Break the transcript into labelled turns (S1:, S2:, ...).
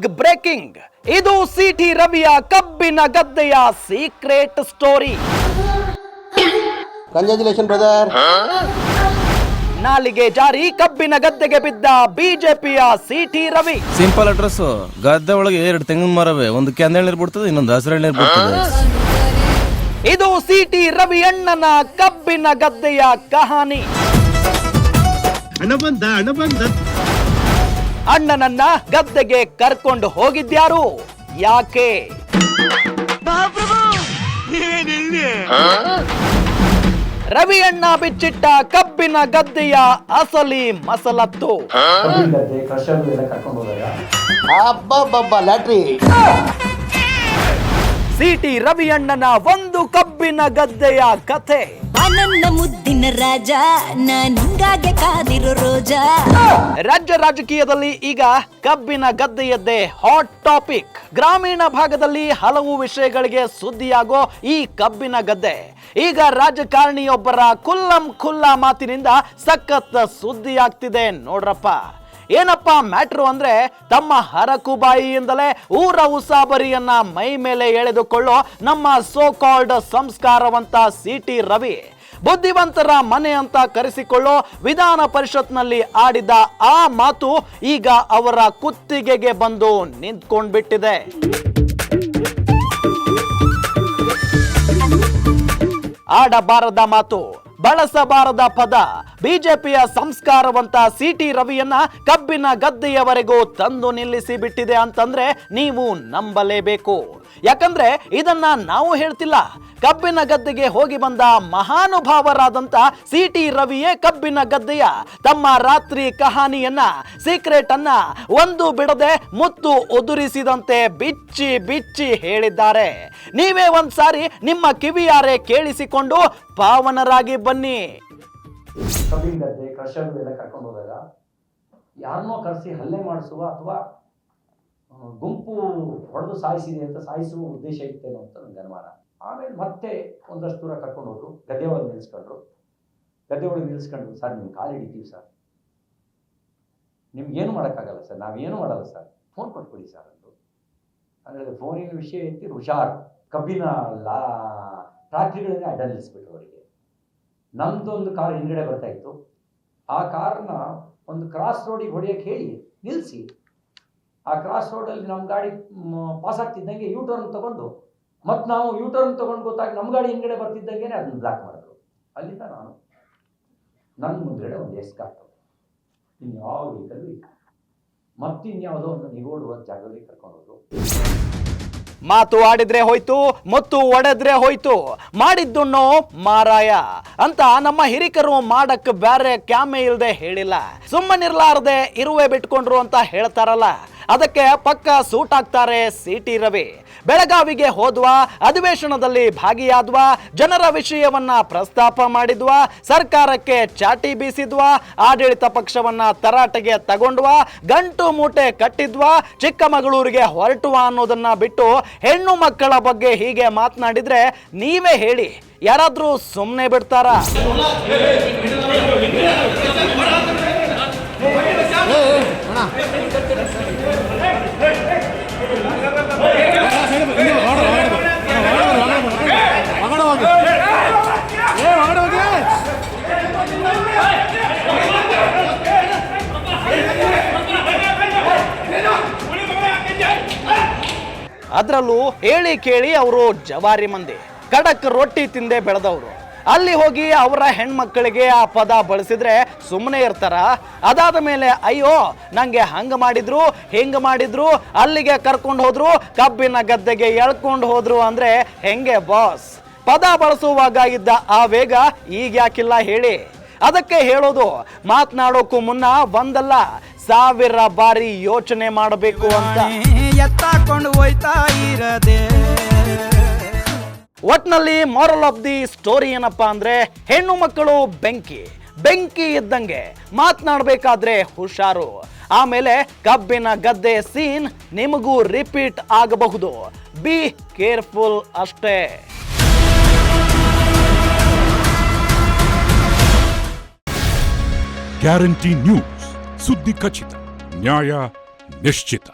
S1: Big breaking. ಇದು city ರವಿಯ ಕಬ್ಬಿನ ಗದ್ದೆಯ ಸೀಕ್ರೆಟ್ ಸ್ಟೋರಿ.
S2: Congratulation brother.
S1: ನಾಲಿಗೆ ಜಾರಿ ಕಬ್ಬಿನ ಗದ್ದೆಗೆ ಬಿದ್ದ ಬಿಜೆಪಿಯ ಸಿಟಿ ರವಿ.
S3: Simple address. ಗದ್ದೆ ಒಳಗೆ 2 ತೆಂಗಿನ ಮರವೇ, ಒಂದು ಕೆಂದೆಳ್ ನೀರು ಬಿಡ್ತದೆ, ಇನ್ನೊಂದು ಹಸಿರು ನೀರು ಬಿಡ್ತದೆ.
S1: ಇದು ಸಿಟಿ ರವಿ ಅಣ್ಣನ ಕಬ್ಬಿನ ಗದ್ದೆಯ ಕಹಾನಿ. ಅಣ್ಣನನ್ನ ಗದ್ದೆಗೆ ಕರ್ಕೊಂಡು ಹೋಗಿದ್ಯಾರು, ಯಾಕೆ? ರವಿ ಅಣ್ಣ ಬಿಚ್ಚಿಟ್ಟ ಕಬ್ಬಿನ ಗದ್ದೆಯ ಅಸಲಿ ಮಸಲತ್ತು.
S2: ಅಬ್ಬಬ್ಬಬ್ಬ ಲ್ಯಾಟ್ರಿ.
S1: ಸಿಟಿ ರವಿ ಅಣ್ಣನ ಒಂದು ಕಬ್ಬಿನ ಗದ್ದೆಯ ಕಥೆ.
S4: ನನ್ನ ಮುದ್ದಿನ ರಾಜ, ನಿಂಗಾಗೆ ಕಾದಿರೋ ರೋಜ.
S1: ರಾಜ್ಯ ರಾಜಕೀಯದಲ್ಲಿ ಈಗ ಕಬ್ಬಿನ ಗದ್ದೆಯದ್ದೇ ಹಾಟ್ ಟಾಪಿಕ್. ಗ್ರಾಮೀಣ ಭಾಗದಲ್ಲಿ ಹಲವು ವಿಷಯಗಳಿಗೆ ಸುದ್ದಿಯಾಗೋ ಈ ಕಬ್ಬಿನ ಗದ್ದೆ ಈಗ ರಾಜಕಾರಣಿಯೊಬ್ಬರ ಖುಲ್ಲಾ ಮಾತಿನಿಂದ ಸಖತ್ ಸುದ್ದಿಯಾಗ್ತಿದೆ ನೋಡ್ರಪ್ಪ. ಏನಪ್ಪ ಮ್ಯಾಟ್ರು ಅಂದ್ರೆ, ತಮ್ಮ ಹರಕುಬಾಯಿಯಿಂದಲೇ ಊರ ಉಸಾಬರಿಯನ್ನ ಮೈ ಮೇಲೆ ಎಳೆದುಕೊಳ್ಳೋ ನಮ್ಮ ಸೋ ಕಾಲ್ಡ್ ಸಂಸ್ಕಾರವಂತ ಸಿಟಿ ರವಿ ಬುದ್ಧಿವಂತರ ಮನೆ ಅಂತ ಕರೆಸಿಕೊಳ್ಳೋ ವಿಧಾನ ಪರಿಷತ್ನಲ್ಲಿ ಆಡಿದ ಆ ಮಾತು ಈಗ ಅವರ ಕುತ್ತಿಗೆಗೆ ಬಂದು ನಿಂತ್ಕೊಂಡ್ಬಿಟ್ಟಿದೆ. ಆಡಬಾರದ ಮಾತು, ಬಳಸಬಾರದ ಪದ. ಬಿಜೆಪಿಯ ಸಂಸ್ಕಾರವಂತ ಸಿಟಿ ರವಿಯನ್ನ ಕಬ್ಬಿನ ಗದ್ದೆಯವರೆಗೂ ತಂದು ನಿಲ್ಲಿಸಿ ಬಿಟ್ಟಿದೆ ಅಂತಂದ್ರೆ ನೀವು ನಂಬಲೇಬೇಕು. ಯಾಕಂದ್ರೆ ಇದನ್ನ ನಾವು ಹೇಳ್ತಿಲ್ಲ, ಕಬ್ಬಿನ ಗದ್ದೆಗೆ ಹೋಗಿ ಬಂದ ಮಹಾನುಭಾವರಾದಂತ ಸಿಟಿ ರವಿಯೇ ಕಬ್ಬಿನ ಗದ್ದೆಯ ತಮ್ಮ ರಾತ್ರಿ ಕಹಾನಿಯನ್ನ, ಸೀಕ್ರೆಟ್ ಅನ್ನ ಒಂದು ಬಿಡದೆ ಮುತ್ತು ಉದುರಿಸಿದಂತೆ ಬಿಚ್ಚಿ ಬಿಚ್ಚಿ ಹೇಳಿದ್ದಾರೆ. ನೀವೇ ಒಂದ್ಸಾರಿ ನಿಮ್ಮ ಕಿವಿಯಾರೆ ಕೇಳಿಸಿಕೊಂಡು ಪಾವನರಾಗಿ ಬನ್ನಿ.
S5: ಕಬ್ಬಿನ ಗದ್ದೆ ಕ್ರಷರ್ಗಳೆಲ್ಲ ಕರ್ಕೊಂಡು ಹೋದಾಗ ಯಾರನ್ನೋ ಕರೆಸಿ ಹಲ್ಲೆ ಮಾಡಿಸುವ ಅಥವಾ ಗುಂಪು ಹೊಡೆದು ಸಾಯಿಸಿದೆ ಅಂತ ಸಾಯಿಸುವ ಉದ್ದೇಶ ಇತ್ತೇನೋ ಅಂತ ನನಗೆ ಅನುಮಾನ. ಆಮೇಲೆ ಮತ್ತೆ ಒಂದಷ್ಟು ದೂರ ಕರ್ಕೊಂಡು ಹೋದ್ರು, ಗದ್ದೆ ಒಳಗೆ ನಿಲ್ಲಿಸ್ಕೊಂಡ್ರು. ಸರ್ ನಿಮ್ಮ ಕಾಲು ಹಿಡಿತೀವಿ ಸರ್, ನಿಮ್ಗೇನು ಮಾಡೋಕ್ಕಾಗಲ್ಲ ಸರ್, ನಾವೇನು ಮಾಡಲ್ಲ ಸರ್, ಫೋನ್ ಕೊಟ್ಬಿಡಿ ಸರ್ ಅಂದರು. ಅಂದರೆ ಫೋನಿನ ವಿಷಯ ಎತ್ತಿ ಹುಷಾರ್. ಕಬ್ಬಿನ ಟ್ರಾಕ್ಟ್ರಿಗಳನ್ನೇ ಅಡ್ಡ ನಿಲ್ಲಿಸ್ಬಿಟ್ರು ಅವರಿಗೆ. ನಮ್ದೊಂದು ಕಾರ್ ಹಿಂದ್ಗಡೆ ಬರ್ತಾ ಇತ್ತು, ಆ ಕಾರ್ನ ಒಂದು ಕ್ರಾಸ್ ರೋಡಿಗೆ ಹೊಡೆಯೋಕ್ಕೆ ಹೇಳಿ ನಿಲ್ಲಿಸಿ, ಆ ಕ್ರಾಸ್ ರೋಡಲ್ಲಿ ನಮ್ಮ ಗಾಡಿ ಪಾಸ್ ಆಗ್ತಿದ್ದಂಗೆ ಯೂಟರ್ನ್ ತಗೊಂಡು, ಮತ್ತು ನಾವು ಯೂಟರ್ನ್ ತಗೊಂಡು ಗೊತ್ತಾಗಿ ನಮ್ಮ ಗಾಡಿ ಹಿಂದ್ಗಡೆ ಬರ್ತಿದ್ದಂಗೆ ಅದನ್ನು ಬ್ಲಾಕ್ ಮಾಡಿದ್ರು. ಅಲ್ಲಿಂದ ನನ್ನ ಮುಂದ್ಗಡೆ ಒಂದು ಎಸ್ಕಾರ್ಟ್, ಇನ್ಯಾವ ವೆಹಿಕಲ್ ಇಲ್ಲ, ಮತ್ತಿನ್ಯಾವುದೋ ಒಂದು ನಿಗೋಡುವ ಜಾಗದಲ್ಲಿ ಕರ್ಕೊಂಡು ಹೋದ್ರು.
S1: ಮಾತು ಆಡಿದ್ರೆ ಹೋಯ್ತು, ಮುತ್ತು ಒಡೆದ್ರೆ ಹೋಯ್ತು, ಮಾಡಿದ್ದುಣ್ಣೋ ಮಾರಾಯ ಅಂತ ನಮ್ಮ ಹಿರಿಕರು ಮಾಡಕ್ ಬ್ಯಾರೆ ಕ್ಯಾಮೆ ಇಲ್ದೆ ಹೇಳಿಲ್ಲ. ಸುಮ್ಮನಿರ್ಲಾರ್ದೆ ಇರುವೆ ಬಿಟ್ಕೊಂಡ್ರು ಅಂತ ಹೇಳ್ತಾರಲ್ಲ, ಅದಕ್ಕೆ ಪಕ್ಕ ಸೂಟ್ ಆಗ್ತಾರೆ ಸಿಟಿ ರವಿ. ಬೆಳಗಾವಿಗೆ ಹೋದ್ವಾ, ಅಧಿವೇಶನದಲ್ಲಿ ಭಾಗಿಯಾದ್ವಾ, ಜನರ ವಿಷಯವನ್ನ ಪ್ರಸ್ತಾಪ ಮಾಡಿದ್ವಾ, ಸರ್ಕಾರಕ್ಕೆ ಚಾಟಿ ಬೀಸಿದ್ವಾ, ಆಡಳಿತ ಪಕ್ಷವನ್ನ ತರಾಟೆಗೆ ತಗೊಂಡ್ವಾ, ಗಂಟು ಮೂಟೆ ಕಟ್ಟಿದ್ವಾ, ಚಿಕ್ಕಮಗಳೂರಿಗೆ ಹೊರಟುವಾ ಅನ್ನೋದನ್ನ ಬಿಟ್ಟು ಹೆಣ್ಣು ಮಕ್ಕಳ ಬಗ್ಗೆ ಹೀಗೆ ಮಾತನಾಡಿದ್ರೆ ನೀವೇ ಹೇಳಿ, ಯಾರಾದ್ರೂ ಸುಮ್ಮನೆ ಬಿಡ್ತಾರಾ? ಅದರಲ್ಲೂ ಹೇಳಿ ಕೇಳಿ ಅವರು ಜವಾರಿ ಮಂದಿ, ಖಡಕ್ ರೊಟ್ಟಿ ತಿಂದೆ ಬೆಳೆದವರು. ಅಲ್ಲಿ ಹೋಗಿ ಅವರ ಹೆಣ್ಮಕ್ಕಳಿಗೆ ಆ ಪದ ಬಳಸಿದ್ರೆ ಸುಮ್ಮನೆ ಇರ್ತಾರ? ಅದಾದ ಮೇಲೆ ಅಯ್ಯೋ ನಂಗೆ ಹಂಗ ಮಾಡಿದ್ರು, ಹಿಂಗ ಮಾಡಿದ್ರು, ಅಲ್ಲಿಗೆ ಕರ್ಕೊಂಡು ಹೋದ್ರು, ಕಬ್ಬಿನ ಗದ್ದೆಗೆ ಎಳ್ಕೊಂಡು ಹೋದ್ರು ಅಂದ್ರೆ ಹೆಂಗೆ ಬಾಸ್? ಪದ ಬಳಸುವಾಗ ಇದ್ದ ಆ ವೇಗ ಈಗ ಯಾಕಿಲ್ಲ ಹೇಳಿ? ಅದಕ್ಕೆ ಹೇಳೋದು, ಮಾತನಾಡೋಕ್ಕೂ ಮುನ್ನ ಒಂದಲ್ಲ 1000 ಬಾರಿ ಯೋಚನೆ ಮಾಡಬೇಕು ಅಂತ. ಒಟ್ನಲ್ಲಿ ಮಾರಲ್ ಆಫ್ ದಿ ಸ್ಟೋರಿ ಏನಪ್ಪಾ ಅಂದ್ರೆ, ಹೆಣ್ಣು ಮಕ್ಕಳು ಬೆಂಕಿ ಇದ್ದಂಗೆ, ಮಾತನಾಡಬೇಕಾದ್ರೆ ಹುಷಾರು. ಆಮೇಲೆ ಕಬ್ಬಿನ ಗದ್ದೆ ಸೀನ್ ನಿಮಗೂ ರಿಪೀಟ್ ಆಗಬಹುದು. ಬಿ ಕೇರ್ಫುಲ್ ಅಷ್ಟೇ.
S6: ಗ್ಯಾರಂಟಿ ನ್ಯೂಸ್, ಸುದ್ದಿ ಖಚಿತ, ನ್ಯಾಯ ನಿಶ್ಚಿತ.